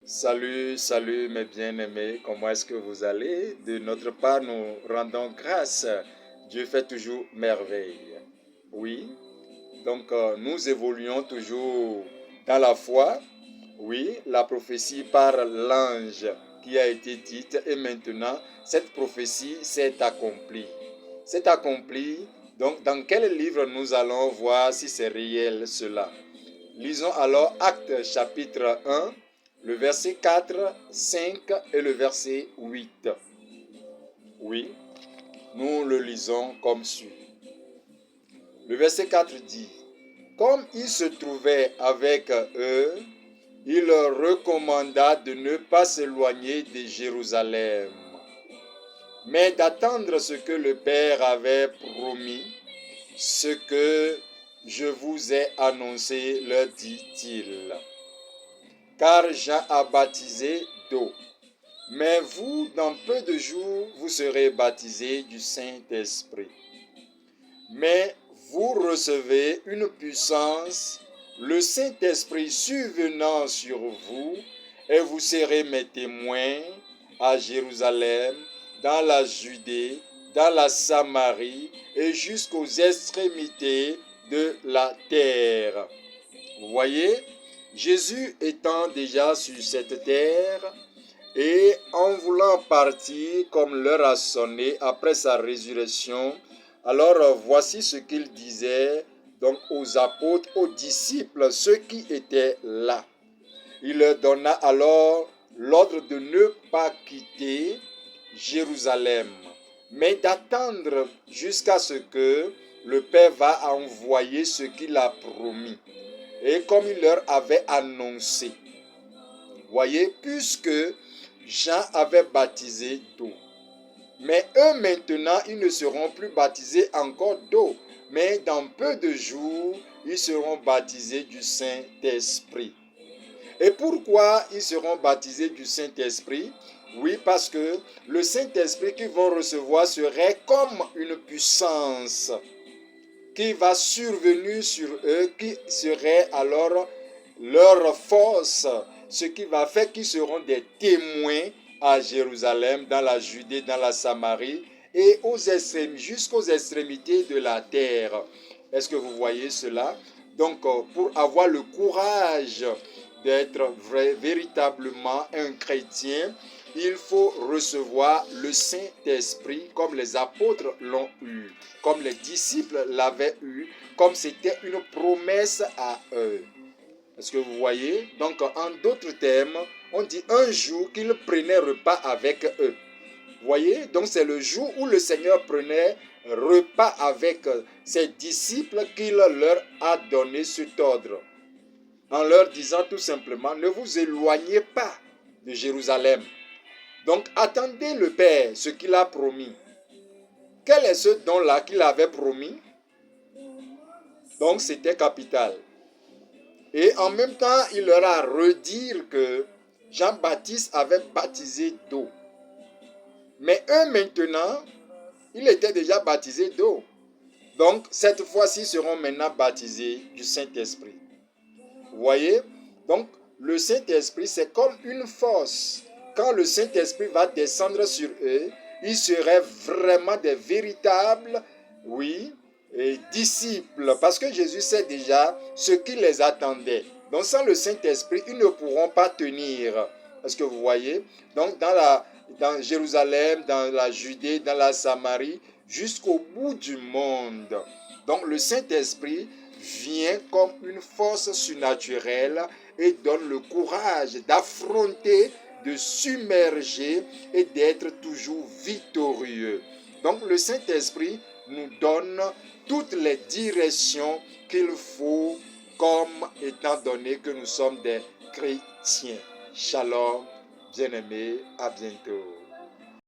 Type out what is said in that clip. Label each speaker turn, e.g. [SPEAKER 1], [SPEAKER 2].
[SPEAKER 1] Salut, salut mes bien-aimés, comment est-ce que vous allez? De notre part, nous rendons grâce. Dieu fait toujours merveille. Oui, donc nous évoluons toujours dans la foi. Oui, la prophétie par l'ange qui a été dite et maintenant cette prophétie s'est accomplie. C'est accompli. Donc dans quel livre nous allons voir si c'est réel cela? Lisons alors Actes chapitre 1, le verset 4, 5 et le verset 8. Oui, nous le lisons comme suit. Le verset 4 dit: Comme il se trouvait avec eux, il leur recommanda de ne pas s'éloigner de Jérusalem, mais d'attendre ce que le Père avait promis, ce que je vous ai annoncé, leur dit-il. Car Jean a baptisé d'eau, mais vous, dans peu de jours, vous serez baptisés du Saint-Esprit. Mais vous recevez une puissance, le Saint-Esprit survenant sur vous, et vous serez mes témoins à Jérusalem, dans la Judée, dans la Samarie et jusqu'aux extrémités de la terre. Vous voyez, Jésus étant déjà sur cette terre et en voulant partir comme l'heure a sonné après sa résurrection, alors voici ce qu'il disait donc aux apôtres, aux disciples, ceux qui étaient là. Il leur donna alors l'ordre de ne pas quitter Jérusalem, mais d'attendre jusqu'à ce que le Père va envoyer ce qu'il a promis. Et comme il leur avait annoncé, voyez, puisque Jean avait baptisé d'eau, mais eux maintenant, ils ne seront plus baptisés encore d'eau, mais dans peu de jours, ils seront baptisés du Saint-Esprit. Et pourquoi ils seront baptisés du Saint-Esprit? Oui, parce que le Saint-Esprit qu'ils vont recevoir serait comme une puissance qui va survenir sur eux, qui serait alors leur force, ce qui va faire qu'ils seront des témoins à Jérusalem, dans la Judée, dans la Samarie et jusqu'aux extrémités de la terre. Est-ce que vous voyez cela? Donc, pour avoir le courage d'être véritablement un chrétien, il faut recevoir le Saint-Esprit comme les apôtres l'ont eu, comme les disciples l'avaient eu, comme c'était une promesse à eux. Est-ce que vous voyez? Donc, en d'autres termes, on dit un jour qu'il prenait repas avec eux. Vous voyez? Donc, c'est le jour où le Seigneur prenait repas avec ses disciples qu'il leur a donné cet ordre, en leur disant tout simplement, ne vous éloignez pas de Jérusalem. Donc, attendez le Père, ce qu'il a promis. Quel est ce don-là qu'il avait promis? Donc, c'était capital. Et en même temps, il leur a redit que Jean-Baptiste avait baptisé d'eau. Mais eux maintenant, ils étaient déjà baptisés d'eau. Donc, cette fois-ci, ils seront maintenant baptisés du Saint-Esprit. Vous voyez? Donc, le Saint-Esprit, c'est comme une force. Quand le Saint-Esprit va descendre sur eux, ils seraient vraiment des véritables, oui, disciples. Parce que Jésus sait déjà ce qui les attendait. Donc, sans le Saint-Esprit, ils ne pourront pas tenir. Est-ce que vous voyez? Donc, dans Jérusalem, dans la Judée, dans la Samarie, jusqu'au bout du monde. Donc, le Saint-Esprit vient comme une force surnaturelle et donne le courage d'affronter, de submerger et d'être toujours victorieux. Donc le Saint-Esprit nous donne toutes les directions qu'il faut comme étant donné que nous sommes des chrétiens. Shalom, bien-aimés, à bientôt.